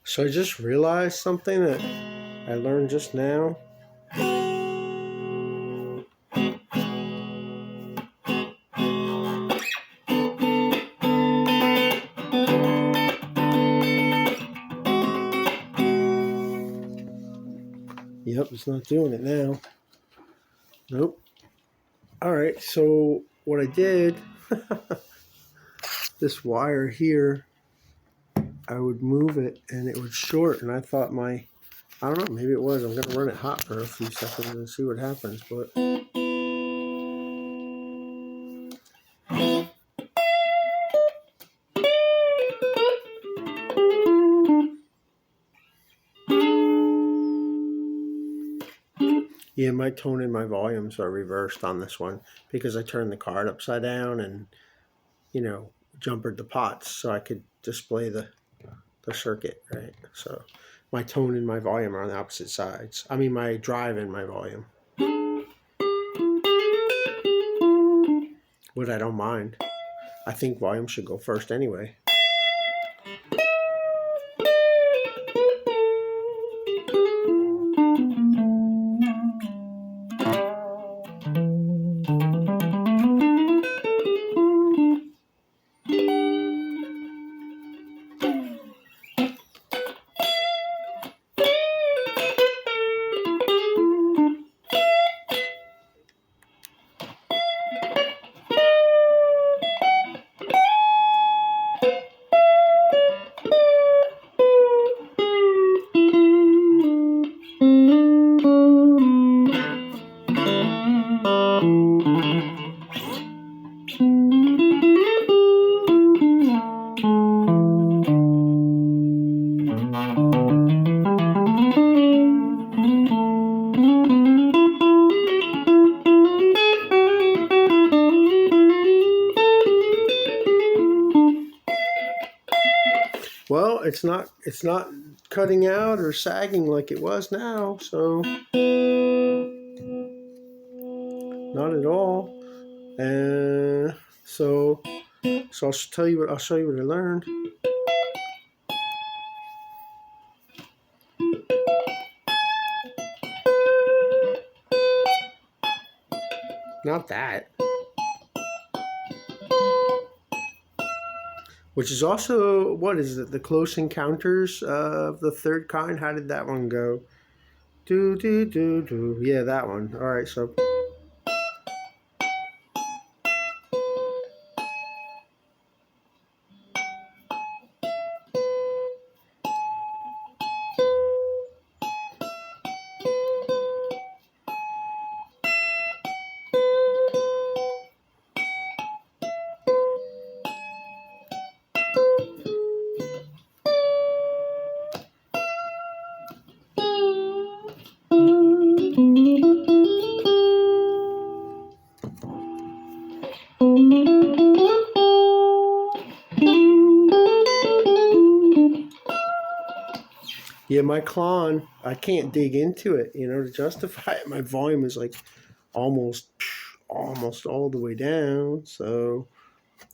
So I just realized something that I learned just now. Yep, it's not doing it now. Nope. Alright, so what I did, this wire here, I would move it and it would short, and I thought I don't know, maybe it was. I'm going to run it hot for a few seconds and see what happens, but yeah, my tone and my volumes are reversed on this one because I turned the card upside down and, jumpered the pots so I could display the circuit, right? So my tone and my volume are on the opposite sides. I mean, my drive and my volume. But I don't mind. I think volume should go first anyway. Well, it's not cutting out or sagging like it was now, so not at all. And so I'll show you what I learned. Not that. Which is also, what is it? The Close Encounters of the Third Kind. How did that one go? Do do do do. Yeah, that one. All right, so. Yeah, my klon, I can't dig into it, to justify it. My volume is like almost all the way down, so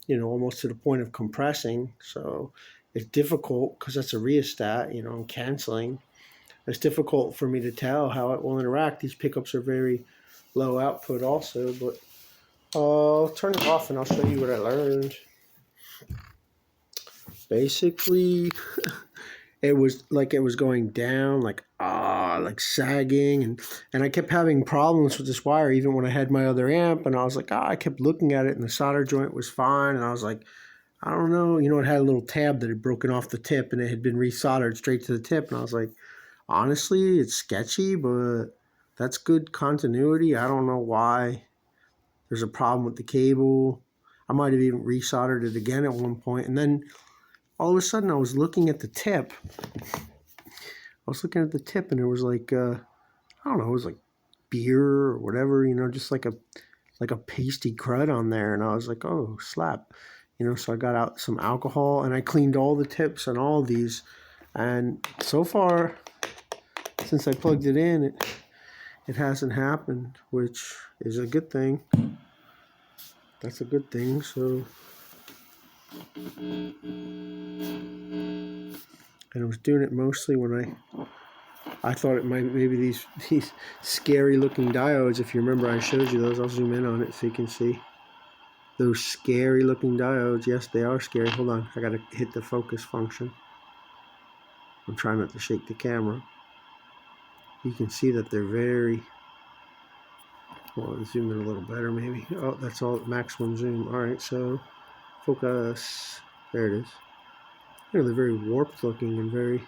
almost to the point of compressing. So it's difficult because that's a rheostat. I'm canceling. It's difficult for me to tell how it will interact. These pickups are very low output, also, but I'll turn it off and I'll show you what I learned. Basically, it was like it was going down, like sagging, and I kept having problems with this wire even when I had my other amp, and I was like, I kept looking at it, and the solder joint was fine, and I was like, I don't know, it had a little tab that had broken off the tip, and it had been resoldered straight to the tip, and I was like, honestly, it's sketchy, but that's good continuity. I don't know why there's a problem with the cable. I might have even resoldered it again at one point, and then all of a sudden I was looking at the tip. And it was like I don't know, it was like beer or whatever, just like a pasty crud on there, and I was like, oh, slap. So I got out some alcohol and I cleaned all the tips on all of these, and so far since I plugged it in, it hasn't happened, which is a good thing. That's a good thing. So And I was doing it mostly when I thought it might maybe these scary looking diodes. If you remember, I showed you those. I'll zoom in on it so you can see those scary looking diodes. Yes, they are scary. Hold on, I gotta hit the focus function. I'm trying not to shake the camera. You can see that they're very. Well, let's zoom in a little better maybe. Oh, that's all maximum zoom. All right, so focus. There it is. They're very warped looking and very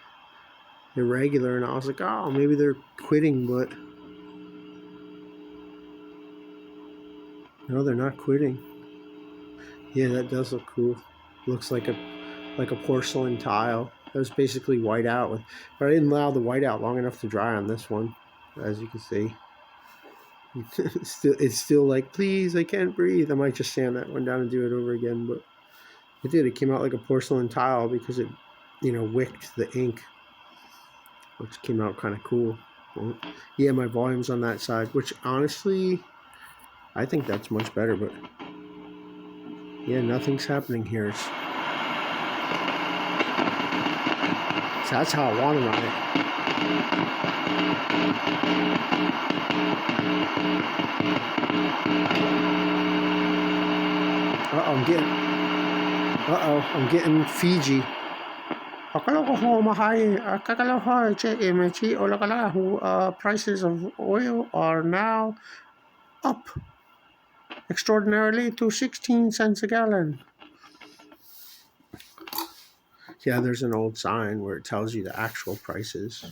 irregular, and I was like, oh, maybe they're quitting, but no, they're not quitting. Yeah, that does look cool. Looks like a porcelain tile. That was basically white out, but I didn't allow the white out long enough to dry on this one, as you can see. It's still like, please, I can't breathe. I might just sand that one down and do it over again, but it did. It came out like a porcelain tile because it, wicked the ink, which came out kind of cool. Well, yeah, my volume's on that side, which honestly, I think that's much better, but yeah, nothing's happening here. So that's how I want it on it. I'm getting Fiji. Prices of oil are now up extraordinarily to 16 cents a gallon. Yeah, there's an old sign where it tells you the actual prices.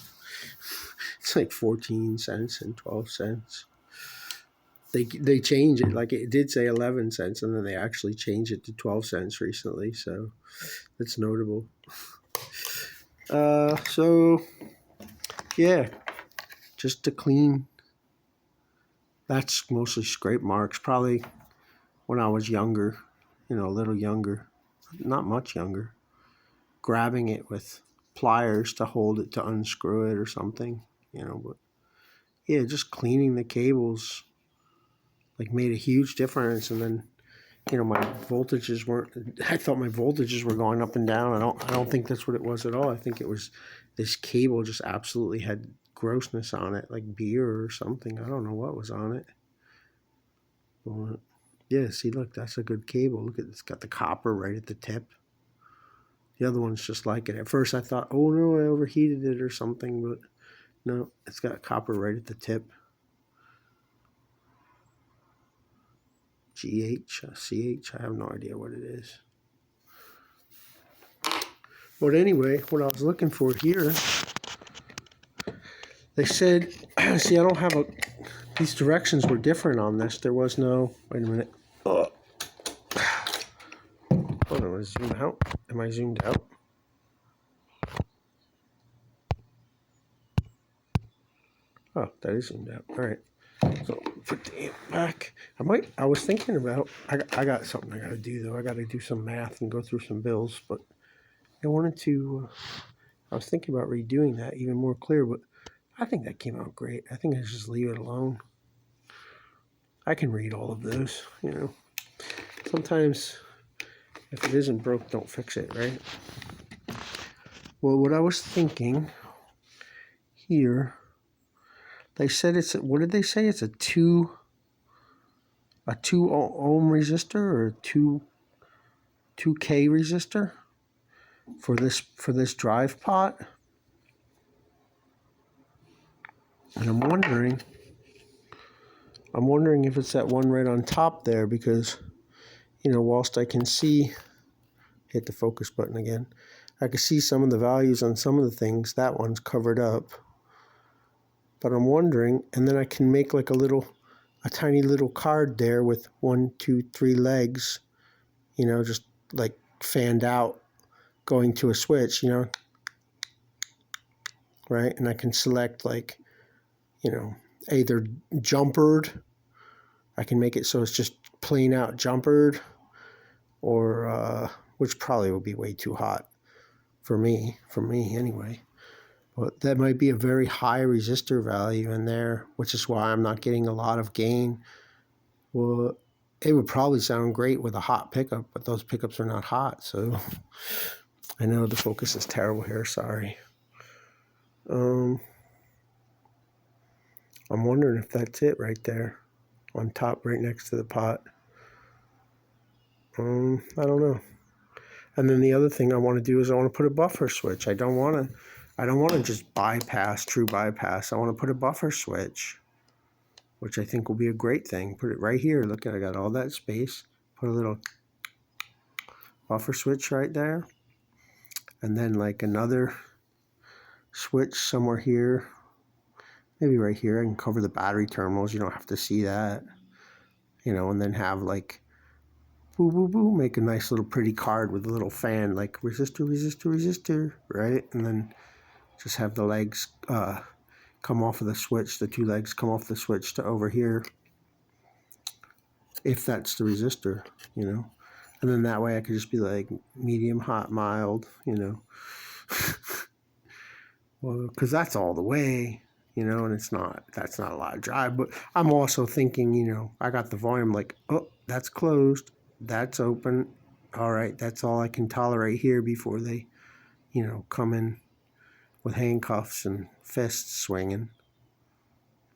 It's like 14 cents and 12 cents. They change it. Like it did say 11 cents, and then they actually changed it to 12 cents recently. So that's notable. So yeah, just to clean. That's mostly scrape marks. Probably when I was younger, a little younger, not much younger. Grabbing it with pliers to hold it, to unscrew it or something, but yeah, just cleaning the cables like made a huge difference. And then my voltages I thought my voltages were going up and down. I don't think that's what it was at all. I think it was this cable just absolutely had grossness on it, like beer or something. I don't know what was on it. But yeah, see, look, that's a good cable. Look, it's got the copper right at the tip. The other one's just like it. At first I thought, oh no, I overheated it or something, but no, it's got copper right at the tip. GH, CH, I have no idea what it is. But anyway, what I was looking for here, they said, see, I don't have these directions were different on this. There was no, wait a minute. Hold on, I'm going to zoom out. Am I zoomed out? Oh, that is zoomed out. All right. So put the amp back. I was thinking about, I got something I got to do though. I got to do some math and go through some bills, but I wanted to, I was thinking about redoing that even more clear, but I think that came out great. I think I just leave it alone. I can read all of those, Sometimes if it isn't broke, don't fix it, right? Well, what I was thinking here, they said what did they say? It's a 2 ohm resistor or a 2K resistor for this drive pot. And I'm wondering if it's that one right on top there, because whilst I can see, hit the focus button again, I can see some of the values on some of the things. That one's covered up. But I'm wondering, and then I can make like a tiny little card there with 1, 2, 3 legs, just like fanned out, going to a switch, right? And I can select like, either jumpered. I can make it so it's just plain out jumpered, or which probably would be way too hot for me anyway. But that might be a very high resistor value in there, which is why I'm not getting a lot of gain. Well, it would probably sound great with a hot pickup, but those pickups are not hot, so I know the focus is terrible here, sorry. I'm wondering if that's it right there on top right next to the pot. I don't know. And then the other thing I want to do is I want to put a buffer switch. I don't want to just true bypass. I want to put a buffer switch, which I think will be a great thing. Put it right here. Look, I got all that space. Put a little buffer switch right there. And then like another switch somewhere here. Maybe right here. I can cover the battery terminals. You don't have to see that. And then have like boo, boo, boo, make a nice little pretty card with a little fan, like resistor, resistor, resistor, right? And then just have the legs come off of the switch, the two legs come off the switch to over here, if that's the resistor, And then that way I could just be like medium, hot, mild, Well, because that's all the way, and that's not a lot of drive. But I'm also thinking, I got the volume like, oh, that's closed, that's open. All right, that's all I can tolerate here before they, come in with handcuffs and fists swinging.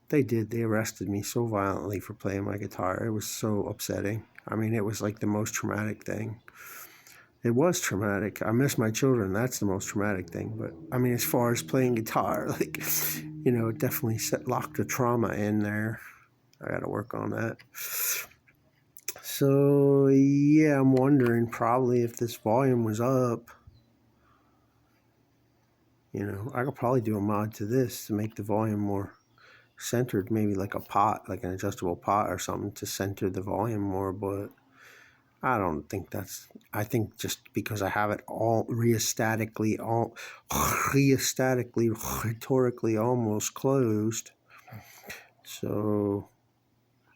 They did. They arrested me so violently for playing my guitar. It was so upsetting. I mean, it was like the most traumatic thing. It was traumatic. I miss my children. That's the most traumatic thing. But, I mean, as far as playing guitar, like, it definitely locked a trauma in there. I got to work on that. So, yeah, I'm wondering probably if this volume was up. I could probably do a mod to this to make the volume more centered, maybe like a pot, like an adjustable pot or something to center the volume more, but I don't think I think just because I have it all rheostatically, rhetorically almost closed, so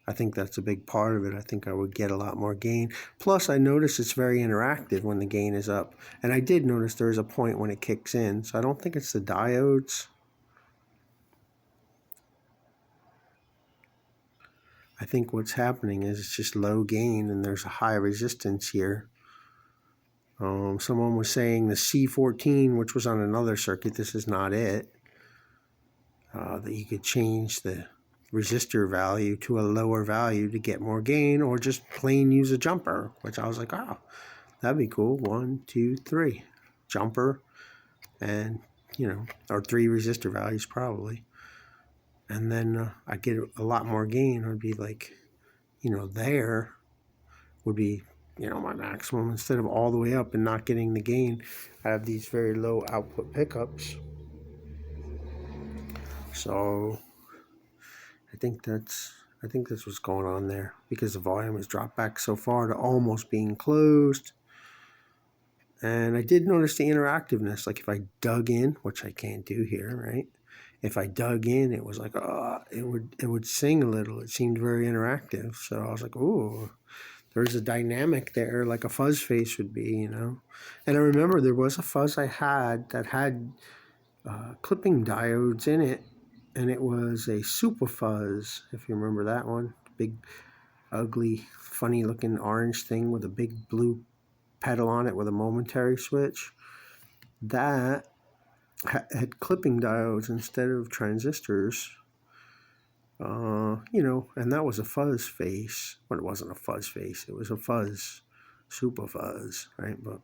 I think that's a big part of it. I think I would get a lot more gain. Plus, I notice it's very interactive when the gain is up. And I did notice there's a point when it kicks in. So I don't think it's the diodes. I think what's happening is it's just low gain and there's a high resistance here. Someone was saying the C14, which was on another circuit, this is not it, that you could change the resistor value to a lower value to get more gain, or just plain use a jumper, which I was like, oh, that'd be cool. 1, 2, 3 jumper, and or 3 resistor values probably, and then I get a lot more gain. It would be like, there would be my maximum. Instead of all the way up and not getting the gain, I have these very low output pickups. So I think that's what's going on there, because the volume has dropped back so far to almost being closed. And I did notice the interactiveness. Like if I dug in, which I can't do here, right? If I dug in, it was like, it would sing a little. It seemed very interactive. So I was like, ooh, there's a dynamic there, like a fuzz face would be, And I remember there was a fuzz I had that had clipping diodes in it, and it was a super fuzz, if you remember that one. Big, ugly, funny-looking orange thing with a big blue pedal on it with a momentary switch. That had clipping diodes instead of transistors. And that was a fuzz face. Well, it wasn't a fuzz face. It was a fuzz, super fuzz, right? But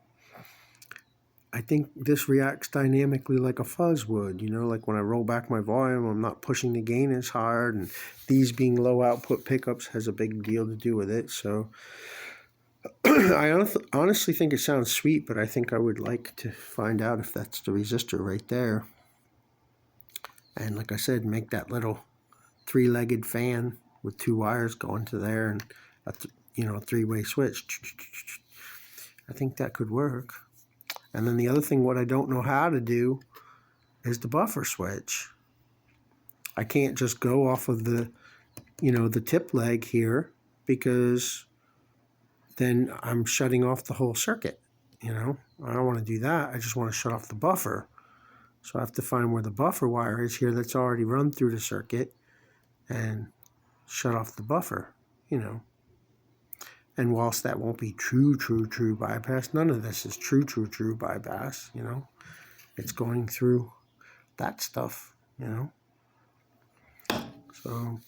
I think this reacts dynamically like a fuzz would, like when I roll back my volume, I'm not pushing the gain as hard, and these being low output pickups has a big deal to do with it. So I honestly think it sounds sweet, but I think I would like to find out if that's the resistor right there. And like I said, make that little 3-legged fan with 2 wires going to there, and a 3-way switch. I think that could work. And then the other thing, what I don't know how to do, is the buffer switch. I can't just go off of the, the tip leg here, because then I'm shutting off the whole circuit. I don't want to do that. I just want to shut off the buffer. So I have to find where the buffer wire is here that's already run through the circuit and shut off the buffer, And whilst that won't be true bypass, none of this is true bypass, you know. It's going through that stuff, you know. So,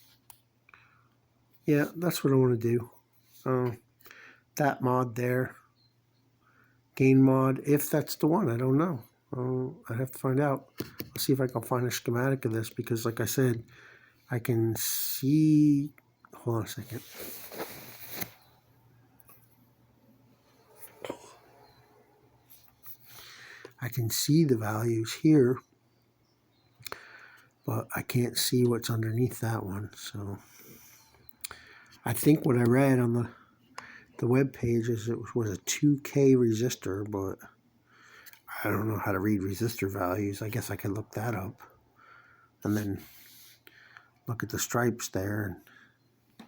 yeah, that's what I want to do. That mod there, gain mod, if that's the one, I don't know. I have to find out. I'll see if I can find a schematic of this, because like I said, I can see, hold on a second. I can see the values here, but I can't see what's underneath that one. So I think what I read on the web page is it was a 2K resistor, but I don't know how to read resistor values. I guess I could look that up and then look at the stripes there and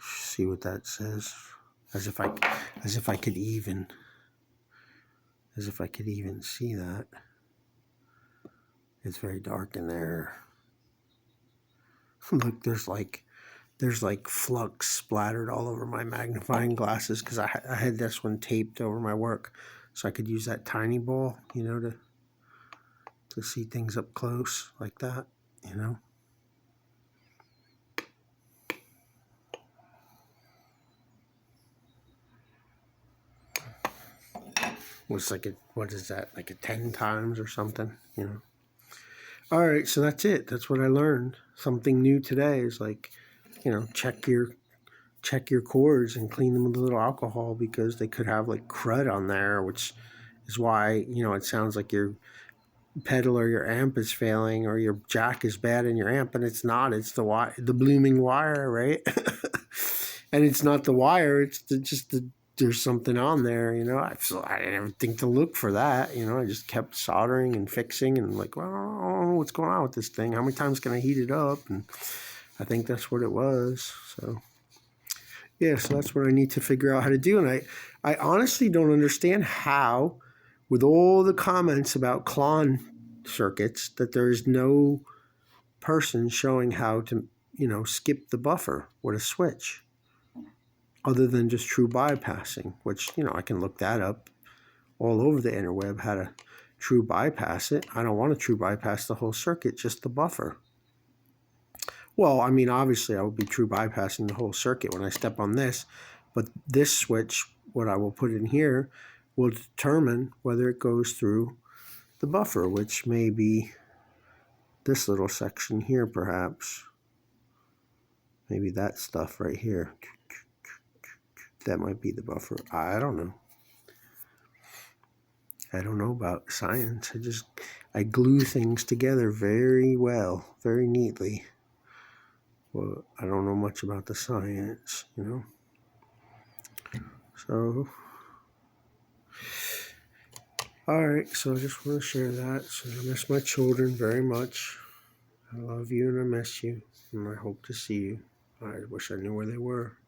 see what that says, as if I could even see that. It's very dark in there. Look, there's like flux splattered all over my magnifying glasses, because I had this one taped over my work so I could use that tiny ball, you know, to see things up close like that, you know. Was like what is that, like a 10 times or something, you know. All right, so that's it. That's what I learned. Something new today is like, you know, check your cords and clean them with a little alcohol, because they could have like crud on there, which is why, you know, it sounds like your pedal or your amp is failing, or your jack is bad in your amp, and it's not. It's the blooming wire, right? And it's not the wire. It's just there's something on there, you know. I didn't ever think to look for that, you know. I just kept soldering and fixing, and like, well, I don't know what's going on with this thing. How many times can I heat it up? And I think that's what it was. So yeah, so that's what I need to figure out how to do. And I honestly don't understand how, with all the comments about klon circuits, that there is no person showing how to, you know, skip the buffer with a switch, other than just true bypassing, which, you know, I can look that up all over the interweb, how to true bypass it. I don't want to true bypass the whole circuit, just the buffer. Well, I mean, obviously I would be true bypassing the whole circuit when I step on this, but this switch, what I will put in here, will determine whether it goes through the buffer, which may be this little section here, perhaps. Maybe that stuff right here. That might be the buffer. I don't know. I don't know about science. I glue things together very well, very neatly. Well, I don't know much about the science, you know. So, all right. So I just want to share that. So I miss my children very much. I love you and I miss you, and I hope to see you. I wish I knew where they were.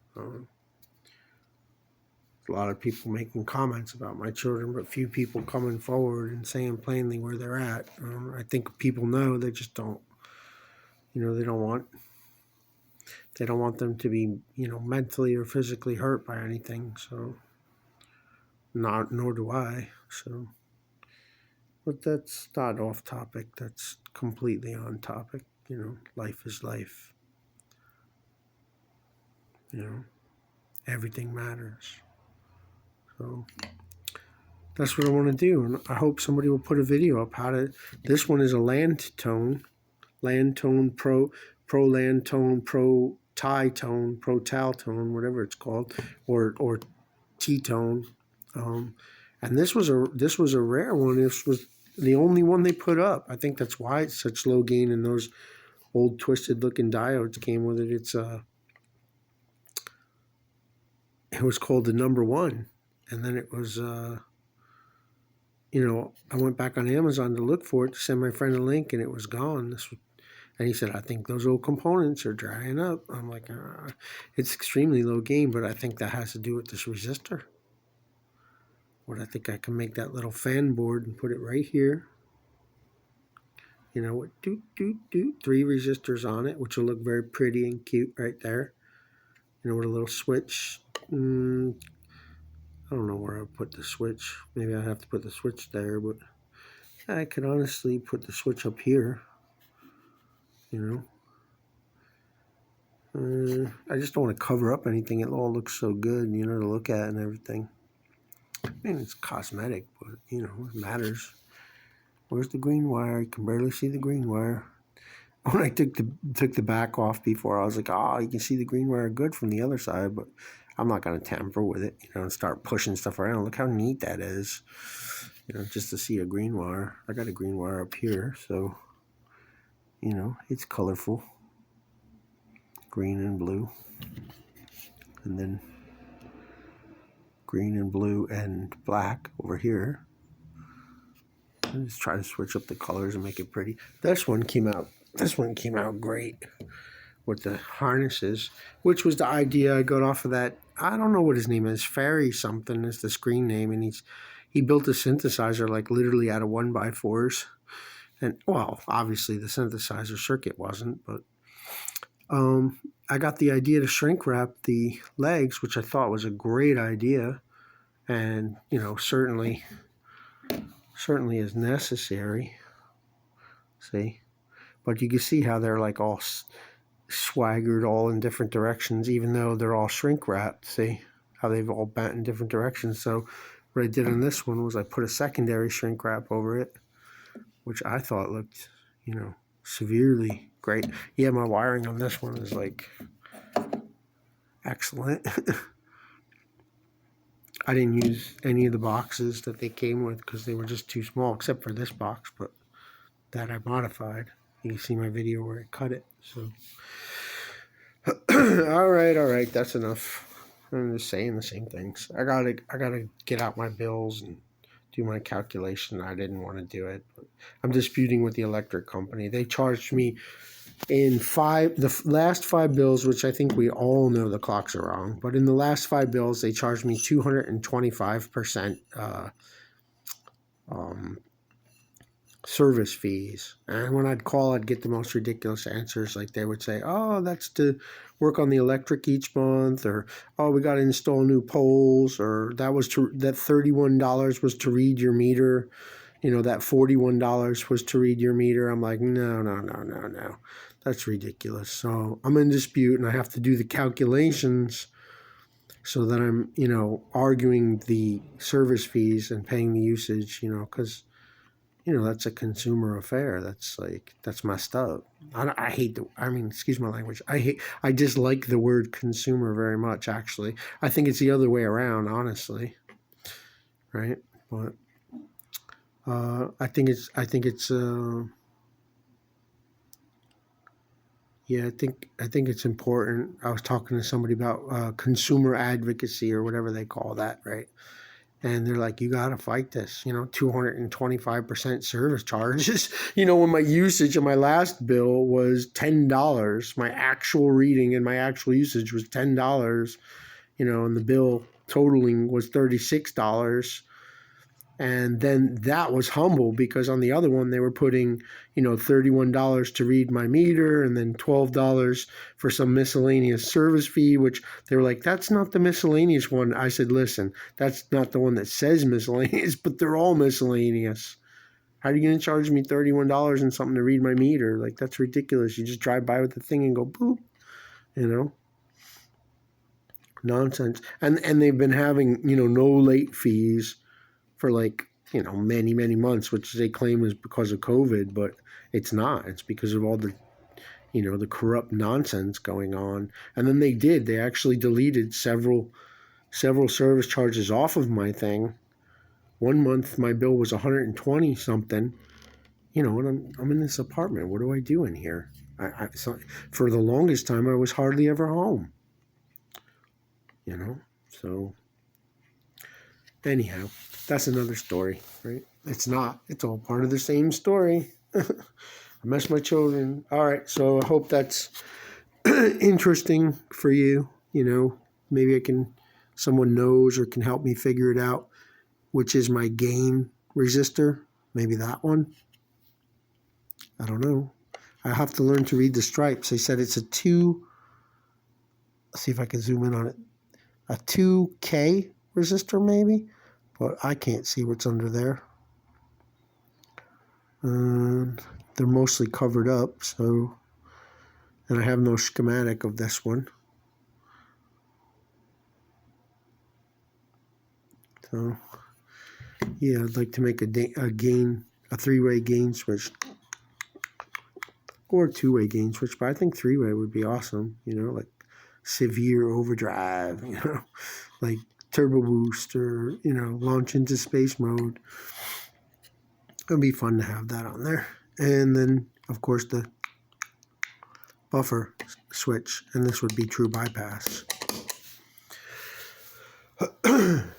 A lot of people making comments about my children, but few people coming forward and saying plainly where they're at. I think people know, they just don't, you know, they don't want them to be, you know, mentally or physically hurt by anything. So, nor do I. So, but that's not off topic. That's completely on topic. You know, life is life. You know, everything matters. So that's what I want to do, and I hope somebody will put a video up how to. This one is a land tone pro land tone, pro tie tone, pro tal tone, whatever it's called, or T-tone. And this was a rare one. This was the only one they put up. I think that's why it's such low gain, and those old twisted looking diodes came with it. It was called the number one, and then it was you know, I went back on Amazon to look for it, to send my friend a link, and it was gone. And he said, I think those old components are drying up. I'm like, it's extremely low gain, but I think that has to do with this resistor. What I think I can make that little fan board and put it right here. You know, with 3 resistors on it, which will look very pretty and cute right there. with a little switch. I don't know where I put the switch. Maybe I have to put the switch there, but I could honestly put the switch up here. I just don't want to cover up anything. It all looks so good, to look at and everything. I mean, it's cosmetic, but, it matters. Where's the green wire? You can barely see the green wire. When I took the back off before, I was like, you can see the green wire good from the other side, but I'm not going to tamper with it, and start pushing stuff around. Look how neat that is, just to see a green wire. I got a green wire up here, so, it's colorful. Green and blue. And then green and blue and black over here. I just try to switch up the colors and make it pretty. This one came out great with the harnesses, which was the idea I got off of that. I don't know what his name is. Fairy something is the screen name, and he built a synthesizer like literally out of 1x4s. And well, obviously the synthesizer circuit wasn't, but I got the idea to shrink wrap the legs, which I thought was a great idea, and certainly is necessary. See, but you can see how they're like all swaggered all in different directions, even though they're all shrink wrapped. See how they've all bent in different directions. So what I did on this one was I put a secondary shrink wrap over it, which I thought looked, severely great. Yeah, my wiring on this one is like excellent. I didn't use any of the boxes that they came with because they were just too small, except for this box, but that I modified. You can see my video where I cut it. So, all right, that's enough. I'm just saying the same things. I gotta get out my bills and do my calculation. I didn't want to do it, but I'm disputing with the electric company. They charged me in the last 5 bills, which I think we all know the clocks are wrong, but in the last 5 bills, they charged me 225% service fees. And when I'd call, I'd get the most ridiculous answers. Like they would say, oh, that's to work on the electric each month, or oh, we got to install new poles, or that $31 was to read your meter. That $41 was to read your meter. I'm like, no. That's ridiculous. So I'm in dispute, and I have to do the calculations so that I'm, arguing the service fees and paying the usage, because, that's a consumer affair. That's messed up. I hate excuse my language. I dislike the word consumer very much, actually. I think it's the other way around, honestly. Right? But I think it's important. I was talking to somebody about consumer advocacy or whatever they call that, right? And they're like, you got to fight this, 225% service charges. When my usage of my last bill was $10, my actual reading and my actual usage was $10, and the bill totaling was $36. And then that was humble because on the other one, they were putting, $31 to read my meter and then $12 for some miscellaneous service fee, which they were like, that's not the miscellaneous one. I said, listen, that's not the one that says miscellaneous, but they're all miscellaneous. How are you going to charge me $31 and something to read my meter? Like, that's ridiculous. You just drive by with the thing and go, boop, nonsense. And they've been having, no late fees for many, many months, which they claim is because of COVID, but it's not. It's because of all the, the corrupt nonsense going on. And then they actually deleted several service charges off of my thing. One month my bill was 120 something, and I'm in this apartment. What do I do in here? So for the longest time, I was hardly ever home, so anyhow, that's another story, right? It's not. It's all part of the same story. I miss my children. All right, so I hope that's interesting for you. Maybe someone knows or can help me figure it out, which is my gain resistor. Maybe that one. I don't know. I have to learn to read the stripes. They said it's a 2 Let's see if I can zoom in on it. A 2K resistor maybe, but I can't see what's under there. They're mostly covered up, so, and I have no schematic of this one. So, yeah, I'd like to make a three-way gain switch, or a two-way gain switch, but I think three-way would be awesome, you know, like severe overdrive, you know, like turbo boost, or, you know, launch into space mode. It'd be fun to have that on there. And then, of course, the buffer switch, and this would be true bypass.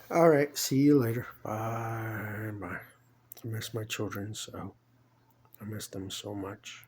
All right, see you later. Bye. I miss my children, so I miss them so much.